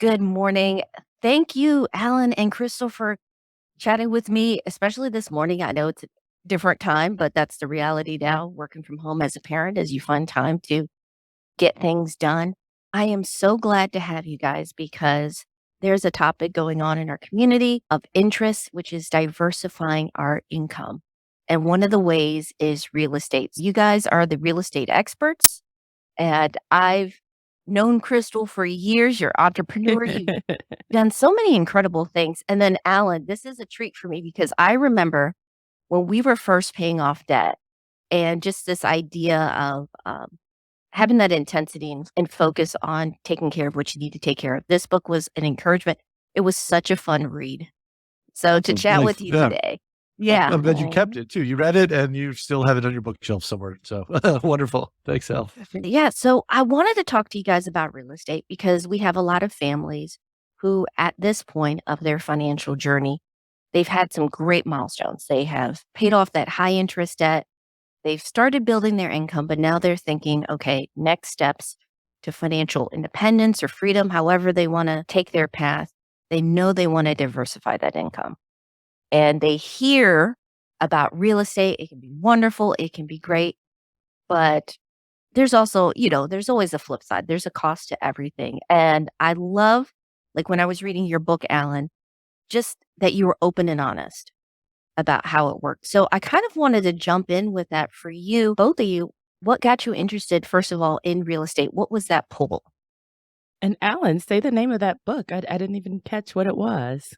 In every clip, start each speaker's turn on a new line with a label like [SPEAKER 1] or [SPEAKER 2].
[SPEAKER 1] Good morning. Thank you, Alan and Crystal, for chatting with me, especially this morning. I know it's a different time, but that's the reality now, working from home as a parent, as you find time to get things done. I am so glad to have you guys because there's a topic going on in our community of interest, which is diversifying our income. And one of the ways is real estate. You guys are the real estate experts, and I've known Crystal for years. You're entrepreneur. You've done so many incredible things. And then Alan, this is a treat for me because I remember when we were first paying off debt and just this idea of having that intensity and focus on taking care of what you need to take care of. This book was an encouragement. It was such a fun read. So to chat
[SPEAKER 2] Nice.
[SPEAKER 1] with you
[SPEAKER 2] Yeah.
[SPEAKER 1] today.
[SPEAKER 2] I'm
[SPEAKER 1] Yeah.
[SPEAKER 2] glad you kept it too. You read it and you still have it on your bookshelf somewhere. So wonderful. Thanks, Al.
[SPEAKER 1] Yeah. So I wanted to talk to you guys about real estate because we have a lot of families who, at this point of their financial journey, they've had some great milestones. They have paid off that high interest debt. They've started building their income, but now they're thinking, okay, next steps to financial independence or freedom, however they want to take their path. They know they want to diversify that income. And they hear about real estate. It can be wonderful. It can be great. But there's also, there's always a flip side. There's a cost to everything. And I love, like when I was reading your book, Alan, just that you were open and honest about how it worked. So I kind of wanted to jump in with that for you, both of you. What got you interested, first of all, in real estate? What was that pull?
[SPEAKER 3] And Alan, say the name of that book. I didn't even catch what it was.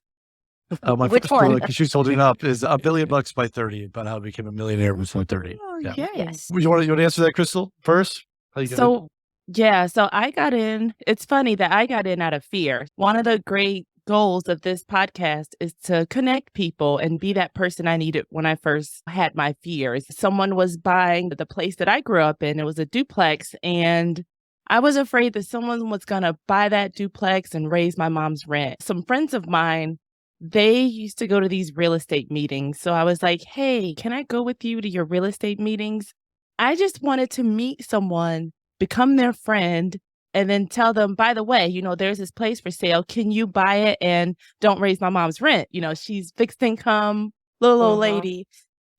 [SPEAKER 2] My
[SPEAKER 1] Which
[SPEAKER 2] first
[SPEAKER 1] one?
[SPEAKER 2] book, she's holding up, is $1 Billion by 30, about how I became a millionaire before 30.
[SPEAKER 3] Oh,
[SPEAKER 2] Yeah.
[SPEAKER 1] Yes.
[SPEAKER 2] You want to answer that, Crystal, first? How you gonna-
[SPEAKER 3] So I got in. It's funny that I got in out of fear. One of the great goals of this podcast is to connect people and be that person I needed when I first had my fears. Someone was buying the place that I grew up in. It was a duplex, and I was afraid that someone was going to buy that duplex and raise my mom's rent. Some friends of mine, they used to go to these real estate meetings. So I was like, hey, can I go with you to your real estate meetings? I just wanted to meet someone, become their friend, and then tell them, by the way, there's this place for sale. Can you buy it and don't raise my mom's rent? She's fixed income, little old lady.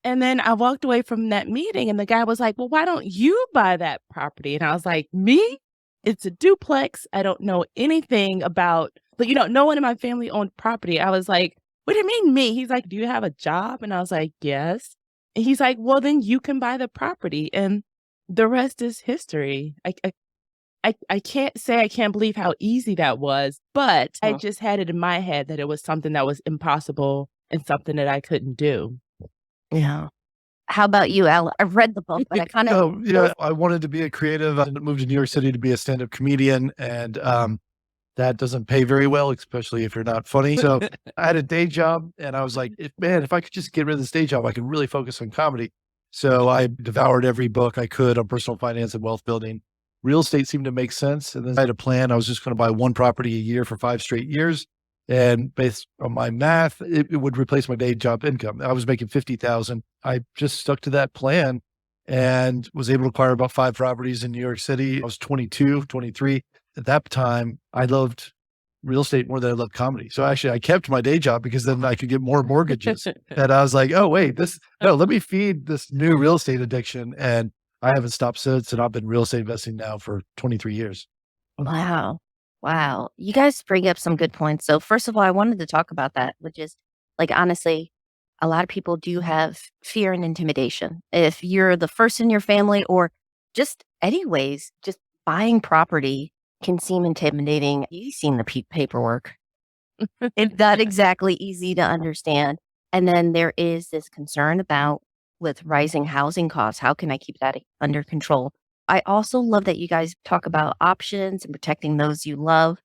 [SPEAKER 3] And then I walked away from that meeting and the guy was like, well, why don't you buy that property? And I was like, me? It's a duplex. I don't know anything about, but no one in my family owned property. I was like, what do you mean me? He's like, do you have a job? And I was like, yes. And he's like, well, then you can buy the property. And the rest is history. I can't say I can't believe how easy that was, but I just had it in my head that it was something that was impossible and something that I couldn't do.
[SPEAKER 1] Yeah. How about you, Al? I've read the book, but I kind of...
[SPEAKER 2] I wanted to be a creative. I moved to New York City to be a stand-up comedian, and that doesn't pay very well, especially if you're not funny. So I had a day job, and I was like, if I could just get rid of this day job, I could really focus on comedy. So I devoured every book I could on personal finance and wealth building. Real estate seemed to make sense. And then I had a plan. I was just going to buy one property a year for 5 straight years. And based on my math, it would replace my day job income. I was making $50,000. I just stuck to that plan and was able to acquire about 5 properties in New York City. I was 22, 23. At that time, I loved real estate more than I loved comedy. So actually I kept my day job because then I could get more mortgages. And I was like, oh, wait, let me feed this new real estate addiction. And I haven't stopped since. And I've been real estate investing now for 23 years.
[SPEAKER 1] Wow. You guys bring up some good points. So first of all, I wanted to talk about that, which is honestly, a lot of people do have fear and intimidation. If you're the first in your family or just anyways, just buying property can seem intimidating. You've seen the paperwork. It's not exactly easy to understand. And then there is this concern about with rising housing costs, how can I keep that under control? I also love that you guys talk about options and protecting those you love.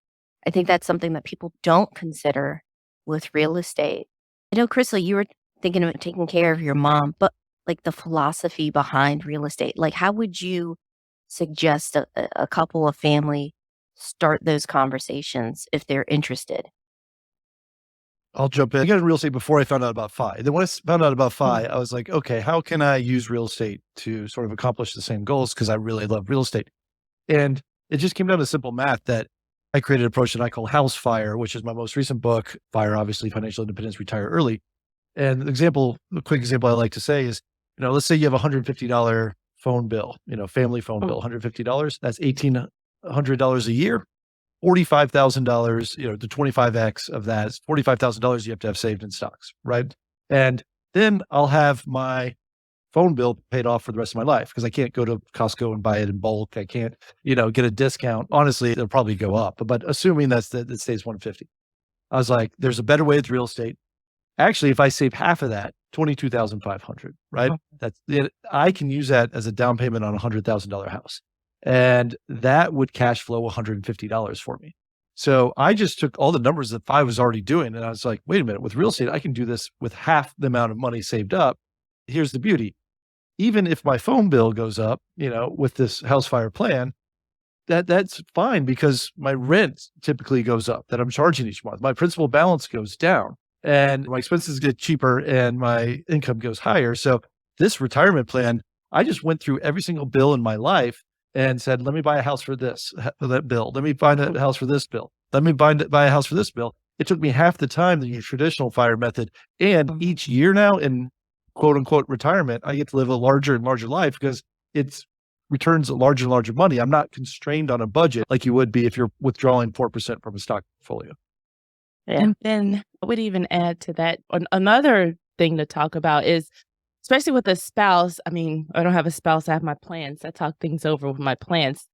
[SPEAKER 1] I think that's something that people don't consider with real estate. I know, Crystal, you were thinking about taking care of your mom, but the philosophy behind real estate, how would you suggest a couple of family start those conversations if they're interested?
[SPEAKER 2] I'll jump in. I got in real estate before I found out about FI. Then when I found out about FI, I was like, okay, how can I use real estate to sort of accomplish the same goals? Because I really love real estate. And it just came down to simple math that I created an approach that I call House Fire, which is my most recent book, Fire, obviously, Financial Independence, Retire Early. And the quick example I like to say is, let's say you have a $150 phone bill, family phone bill, $150. That's $1,800 a year. $45,000, the 25x of that is $45,000 you have to have saved in stocks, right? And then I'll have my phone bill paid off for the rest of my life because I can't go to Costco and buy it in bulk. I can't, get a discount. Honestly, it'll probably go up, but assuming that stays 150. I was like, there's a better way with real estate. Actually, if I save half of that, 22,500, right? That's it. I can use that as a down payment on a $100,000 house. And that would cash flow $150 for me. So I just took all the numbers that I was already doing. And I was like, wait a minute, with real estate, I can do this with half the amount of money saved up. Here's the beauty. Even if my phone bill goes up, with this House Fire plan, that's fine because my rent typically goes up that I'm charging each month. My principal balance goes down and my expenses get cheaper and my income goes higher. So this retirement plan, I just went through every single bill in my life and said, let me buy a house for that bill. Let me buy a house for this bill. Let me buy a house for this bill. It took me half the time than your traditional fire method. And each year now in quote unquote retirement, I get to live a larger and larger life because it's returns larger and larger money. I'm not constrained on a budget like you would be if you're withdrawing 4% from a stock portfolio.
[SPEAKER 3] And then I would even add to that, another thing to talk about is, especially with a spouse. I mean, I don't have a spouse. I have my plans. I talk things over with my plans.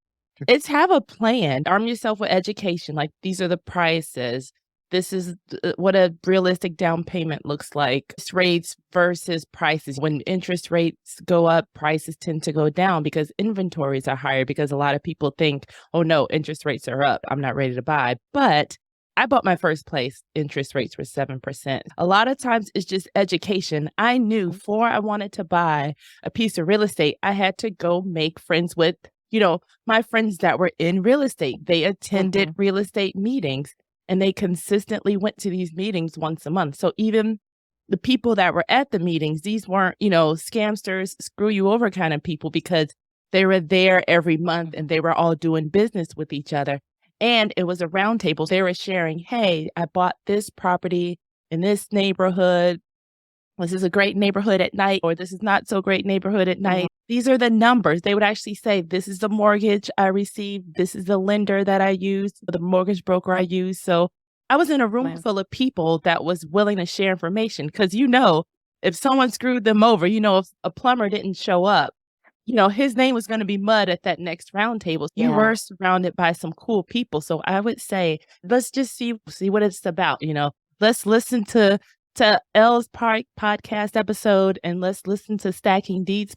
[SPEAKER 3] It's have a plan. Arm yourself with education. Like, these are the prices. This is what a realistic down payment looks like. Rates versus prices. When interest rates go up, prices tend to go down because inventories are higher, because a lot of people think, oh no, interest rates are up, I'm not ready to buy. But I bought my first place, interest rates were 7%. A lot of times it's just education. I knew before I wanted to buy a piece of real estate, I had to go make friends with, my friends that were in real estate. They attended real estate meetings and they consistently went to these meetings once a month. So even the people that were at the meetings, these weren't, scamsters, screw you over kind of people, because they were there every month and they were all doing business with each other. And it was a round table. They were sharing, hey, I bought this property in this neighborhood. This is a great neighborhood at night, or this is not so great neighborhood at night. These are the numbers. They would actually say, this is the mortgage I received. This is the lender that I used, the mortgage broker I used. So I was in a room full of people that was willing to share information, because, if someone screwed them over, if a plumber didn't show up, his name was going to be mud at that next round table. You were surrounded by some cool people. So I would say, let's just see what it's about. Let's listen to Elle's podcast episode, and let's listen to Stacking Deeds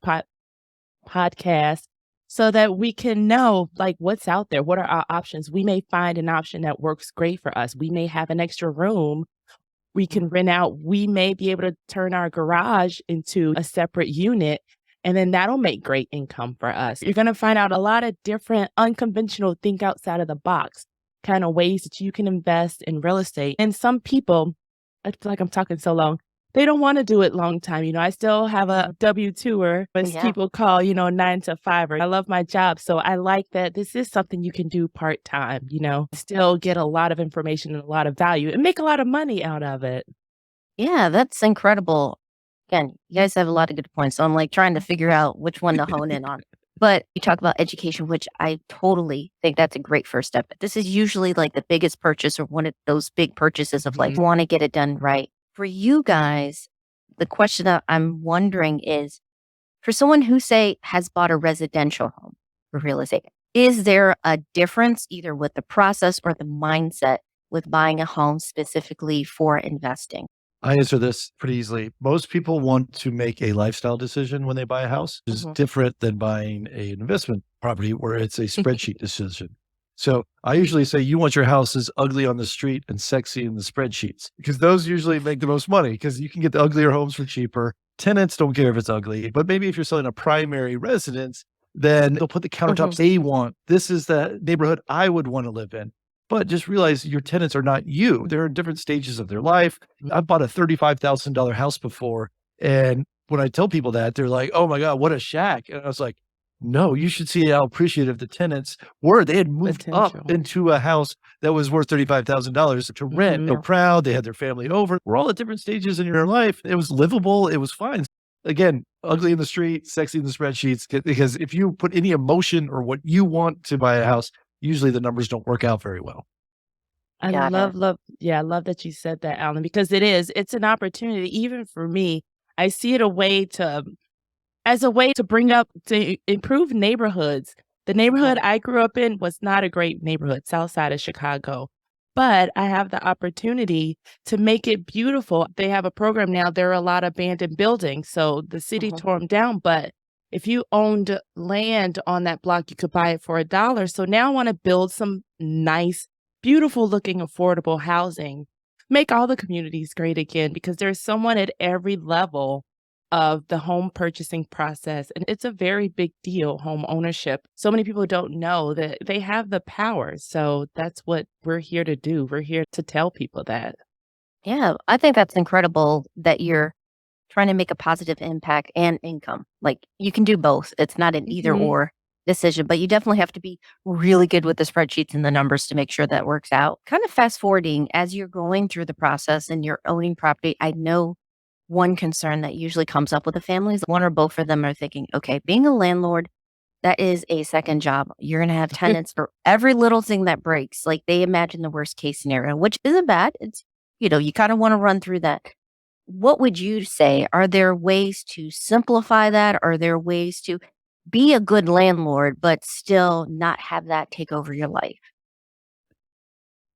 [SPEAKER 3] podcast so that we can know, like, what's out there. What are our options? We may find an option that works great for us. We may have an extra room we can rent out. We may be able to turn our garage into a separate unit. And then that'll make great income for us. You're going to find out a lot of different unconventional, think outside of the box kind of ways that you can invest in real estate. And some people, I feel like I'm talking so long, they don't want to do it long time. I still have a W-2er, as people call, 9 to 5. I love my job. So I like that this is something you can do part-time, still get a lot of information and a lot of value and make a lot of money out of it.
[SPEAKER 1] Yeah, that's incredible. Again, you guys have a lot of good points. So I'm like trying to figure out which one to hone in on. But you talk about education, which I totally think that's a great first step. This is usually like the biggest purchase, or one of those big purchases of like, want to get it done right. For you guys, the question that I'm wondering is, for someone who, say, has bought a residential home for real estate, is there a difference either with the process or the mindset with buying a home specifically for investing?
[SPEAKER 2] I answer this pretty easily. Most people want to make a lifestyle decision when they buy a house. It's different than buying an investment property where it's a spreadsheet decision. So I usually say you want your houses ugly on the street and sexy in the spreadsheets, because those usually make the most money, because you can get the uglier homes for cheaper. Tenants don't care if it's ugly, but maybe if you're selling a primary residence, then they'll put the countertops they want. This is the neighborhood I would want to live in. But just realize your tenants are not you. They're in different stages of their life. I bought a $35,000 house before. And when I tell people that, they're like, oh my God, what a shack. And I was like, No, you should see how appreciative the tenants were. They had moved up
[SPEAKER 3] Potential.
[SPEAKER 2] into a house that was worth $35,000 to rent. They're
[SPEAKER 3] Mhm.
[SPEAKER 2] proud. They had their family over. We're all at different stages in your life. It was livable. It was fine. Again, ugly in the street, sexy in the spreadsheets. Because if you put any emotion or what you want to buy a house, usually the numbers don't work out very well.
[SPEAKER 3] I
[SPEAKER 1] Got it.
[SPEAKER 3] I love that you said that, Alan, because it's an opportunity, even for me. I see it as a way to bring up, to improve neighborhoods. The neighborhood I grew up in was not a great neighborhood, south side of Chicago, but I have the opportunity to make it beautiful. They have a program now. There are a lot of abandoned buildings, so the city
[SPEAKER 1] Mhm.
[SPEAKER 3] tore them down, but if you owned land on that block, you could buy it for $1. So now I want to build some nice, beautiful looking, affordable housing, make all the communities great again, because there's someone at every level of the home purchasing process. And it's a very big deal, home ownership. So many people don't know that they have the power. So that's what we're here to do. We're here to tell people that.
[SPEAKER 1] Yeah, I think that's incredible that you're trying to make a positive impact and income. Like, you can do both. It's not an either
[SPEAKER 3] Mhm.
[SPEAKER 1] or decision, but you definitely have to be really good with the spreadsheets and the numbers to make sure that works out. Kind of fast forwarding as you're going through the process and you're owning property, I know one concern that usually comes up with the families, one or both of them are thinking, okay, being a landlord, that is a second job. You're going to have tenants for every little thing that breaks. Like, they imagine the worst case scenario, which isn't bad. It's, you kind of want to run through that. What would you say? Are there ways to simplify that? Are there ways to be a good landlord, but still not have that take over your life?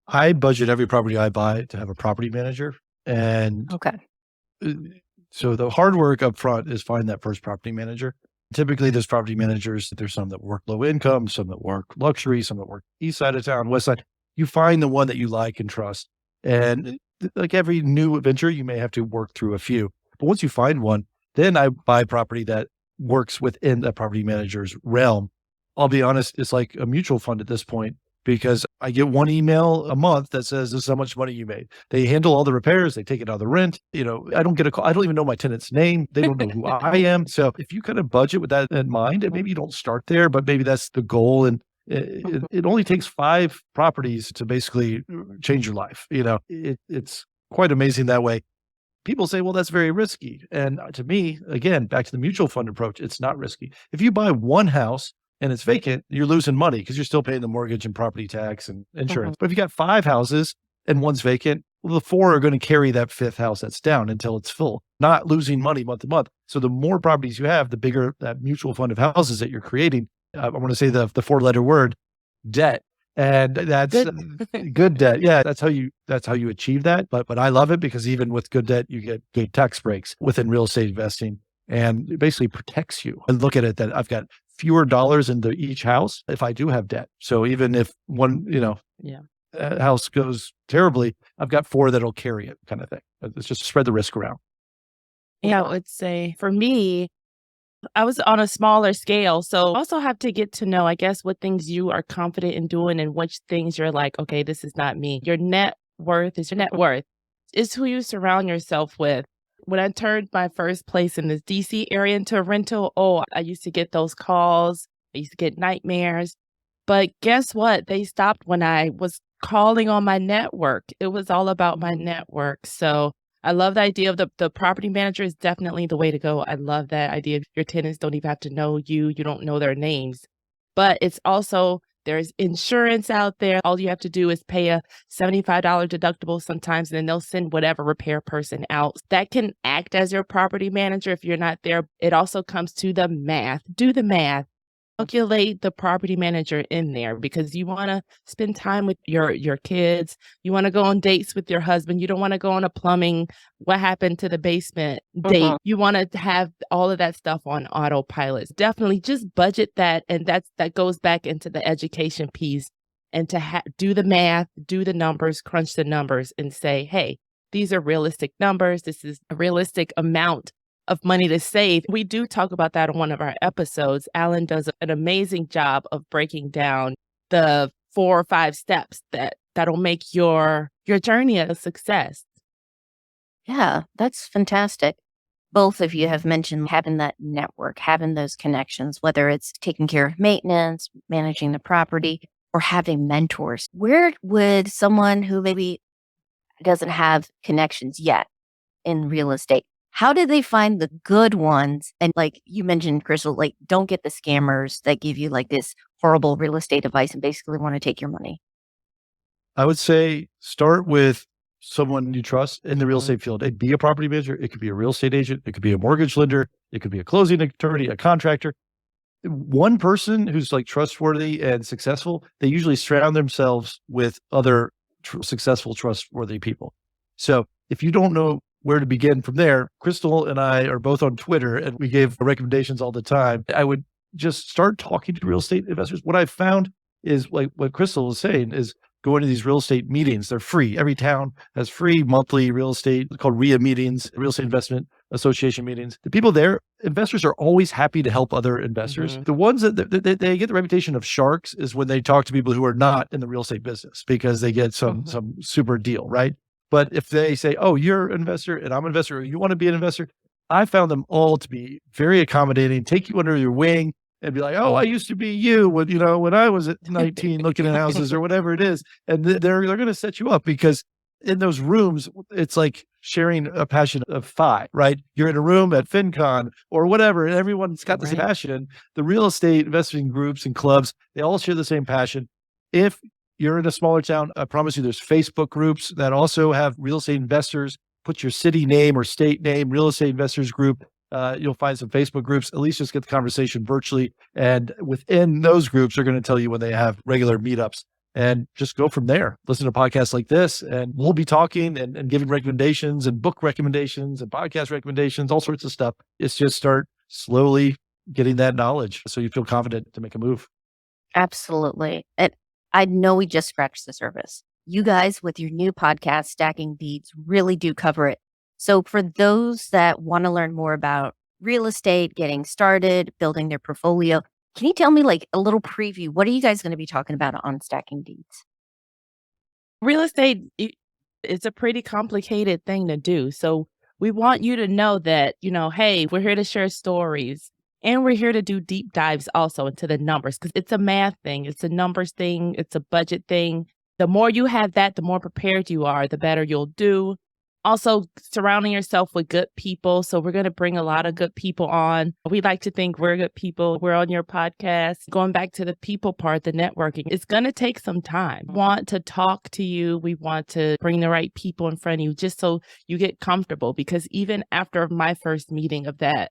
[SPEAKER 2] I budget every property I buy to have a property manager. And
[SPEAKER 1] Okay.
[SPEAKER 2] uh, so the hard work up front is find that first property manager. Typically, there's property managers, there's some that work low income, some that work luxury, some that work east side of town, west side. You find the one that you like and trust. And like every new venture, you may have to work through a few. But once you find one, then I buy property that works within that property manager's realm. I'll be honest, it's like a mutual fund at this point because I get one email a month that says, "This is how much money you made." They handle all the repairs, they take it out of the rent. I don't get a call. I don't even know my tenant's name. They don't know who I am. So if you kind of budget with that in mind, and maybe you don't start there, but maybe that's the goal. And it only takes 5 properties to basically change your life. It's quite amazing that way. People say, well, that's very risky. And to me, again, back to the mutual fund approach, it's not risky. If you buy one house and it's vacant, you're losing money because you're still paying the mortgage and property tax and
[SPEAKER 1] Mhm.
[SPEAKER 2] insurance. But if you got 5 houses and one's vacant, well, the 4 are going to carry that 5th house that's down until it's full, not losing money month to month. So the more properties you have, the bigger that mutual fund of houses that you're creating. I want to say the 4-letter word, debt. And that's
[SPEAKER 3] Good.
[SPEAKER 2] good debt. Yeah, that's how you achieve that. But I love it because even with good debt, you get good tax breaks within real estate investing, and it basically protects you. And look at it that I've got fewer dollars into each house if I do have debt. So even if one,
[SPEAKER 3] Yeah.
[SPEAKER 2] house goes terribly, I've got 4 that'll carry it, kind of thing. It's just spread the risk around.
[SPEAKER 3] Yeah, I would say for me, I was on a smaller scale. So also have to get to know, I guess, what things you are confident in doing and which things you're like, okay, this is not me. Your net worth is your net worth. It's who you surround yourself with. When I turned my first place in this DC area into a rental, oh, I used to get those calls. I used to get nightmares. But guess what? They stopped when I was calling on my network. It was all about my network. So I love the idea of the property manager is definitely the way to go. I love that idea. Your tenants don't even have to know you. You don't know their names. But it's also there's insurance out there. All you have to do is pay a $75 deductible sometimes, and then they'll send whatever repair person out. That can act as your property manager if you're not there. It also comes to the math. Do the math. Calculate the property manager in there because you want to spend time with your kids. You want to go on dates with your husband. You don't want to go on a plumbing what happened to the basement date.
[SPEAKER 1] Mhm.
[SPEAKER 3] You want to have all of that stuff on autopilot. Definitely just budget that, and that goes back into the education piece, and to do the math, do the numbers, crunch the numbers, and say, hey, these are realistic numbers. This is a realistic amount of money to save. We do talk about that on one of our episodes. Alan does an amazing job of breaking down the 4 or 5 steps that'll make your journey a success.
[SPEAKER 1] Yeah, that's fantastic. both of you have mentioned having that network, having those connections, whether it's taking care of maintenance, managing the property, or having mentors. Where would someone who maybe doesn't have connections yet in real estate, how do they find the good ones? And like you mentioned, Crystal, like don't get the scammers that give you like this horrible real estate advice and basically want to take your money.
[SPEAKER 2] I would say start with someone you trust in the real
[SPEAKER 3] Mhm.
[SPEAKER 2] estate field. It be a property manager. It could be a real estate agent. It could be a mortgage lender. It could be a closing attorney, a contractor. One person who's like trustworthy and successful, they usually surround themselves with other successful, trustworthy people. So if you don't know where to begin from there, Crystal and I are both on Twitter and we give recommendations all the time. I would just start talking to real estate investors. What I've found is like what Crystal was saying is going to these real estate meetings. They're free. Every town has free monthly real estate called RIA meetings, real estate investment association meetings. The people there, investors are always happy to help other investors.
[SPEAKER 3] Mhm.
[SPEAKER 2] The ones that they get the reputation of sharks is when they talk to people who are not in the real estate business because they get some super deal, right? But if they say, "Oh, you're an investor and I'm an investor, or you want to be an investor," I found them all to be very accommodating, take you under your wing and be like, "Oh, I used to be you when, when I was at 19 looking at houses or whatever it is." And they're going to set you up because in those rooms, it's like sharing a passion of phi, right? You're in a room at FinCon or whatever, and everyone's got the same
[SPEAKER 3] Right.
[SPEAKER 2] passion. The real estate investing groups and clubs, they all share the same passion. If you're in a smaller town, I promise you there's Facebook groups that also have real estate investors. Put your city name or state name, real estate investors group. You'll find some Facebook groups. At least just get the conversation virtually. And within those groups, they're going to tell you when they have regular meetups and just go from there. Listen to podcasts like this, and we'll be talking and giving recommendations and book recommendations and podcast recommendations, all sorts of stuff. It's just start slowly getting that knowledge so you feel confident to make a move.
[SPEAKER 1] Absolutely. And I know we just scratched the surface. You guys with your new podcast, Stacking Deeds, really do cover it. So for those that want to learn more about real estate, getting started, building their portfolio, can you tell me like a little preview? What are you guys going to be talking about on Stacking Deeds?
[SPEAKER 3] Real estate is a pretty complicated thing to do. So we want you to know that, hey, we're here to share stories and we're here to do deep dives also into the numbers because it's a math thing. It's a numbers thing. It's a budget thing. The more you have that, the more prepared you are, the better you'll do. Also, surrounding yourself with good people. So we're going to bring a lot of good people on. We like to think we're good people. We're on your podcast. Going back to the people part, the networking, it's going to take some time. We want to talk to you. We want to bring the right people in front of you just so you get comfortable. Because even after my first meeting of that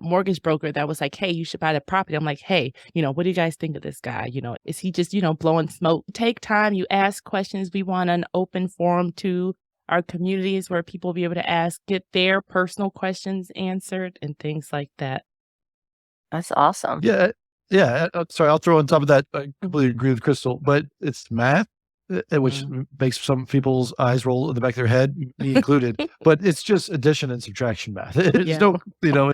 [SPEAKER 3] mortgage broker that was like, "Hey, you should buy the property." I'm like, "Hey, what do you guys think of this guy? Is he just, blowing smoke?" Take time. You ask questions. We want an open forum to our communities where people will be able to get their personal questions answered and things like that.
[SPEAKER 1] That's awesome.
[SPEAKER 2] Yeah. Yeah. Sorry, I'll throw on top of that. I completely agree with Crystal, but it's math, which makes some people's eyes roll in the back of their head, me included. But it's just addition and subtraction math. It's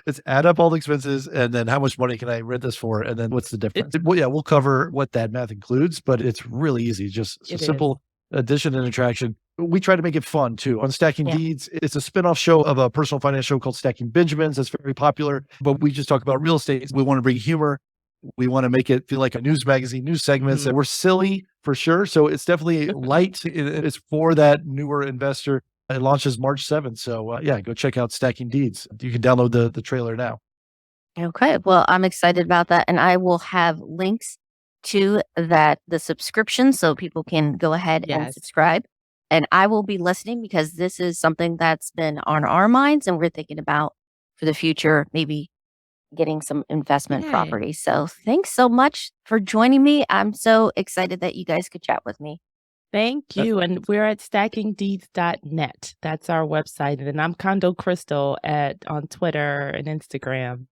[SPEAKER 2] it's add up all the expenses and then how much money can I rent this for? And then what's the difference? Well, yeah, we'll cover what that math includes, but it's really easy. Just a simple addition and subtraction. We try to make it fun too. On Stacking Deeds, it's a spinoff show of a personal finance show called Stacking Benjamins. That's very popular, but we just talk about real estate. We want to bring humor. We want to make it feel like a news magazine, news segments. And we're silly for sure. So it's definitely light. It's for that newer investor. It launches March 7th. So go check out Stacking Deeds. You can download the trailer now.
[SPEAKER 1] Okay. Well, I'm excited about that. And I will have links to the subscription so people can go ahead and subscribe. And I will be listening because this is something that's been on our minds and we're thinking about for the future, maybe getting some investment property. So thanks so much for joining me. I'm so excited that you guys could chat with me.
[SPEAKER 3] Thank you. And we're at stackingdeeds.net. That's our website. And then I'm Condo Crystal on Twitter and Instagram.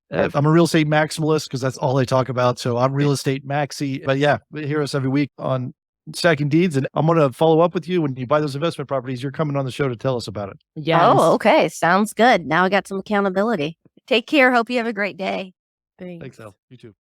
[SPEAKER 2] I'm a real estate maximalist because that's all I talk about. So I'm real estate maxi. But yeah, hear us every week on Stacking Deeds. And I'm going to follow up with you when you buy those investment properties. You're coming on the show to tell us about it.
[SPEAKER 3] Yes.
[SPEAKER 1] Oh, okay. Sounds good. Now I got some accountability. Take care. Hope you have a great day.
[SPEAKER 3] Thanks.
[SPEAKER 2] Thanks, Elle. You too.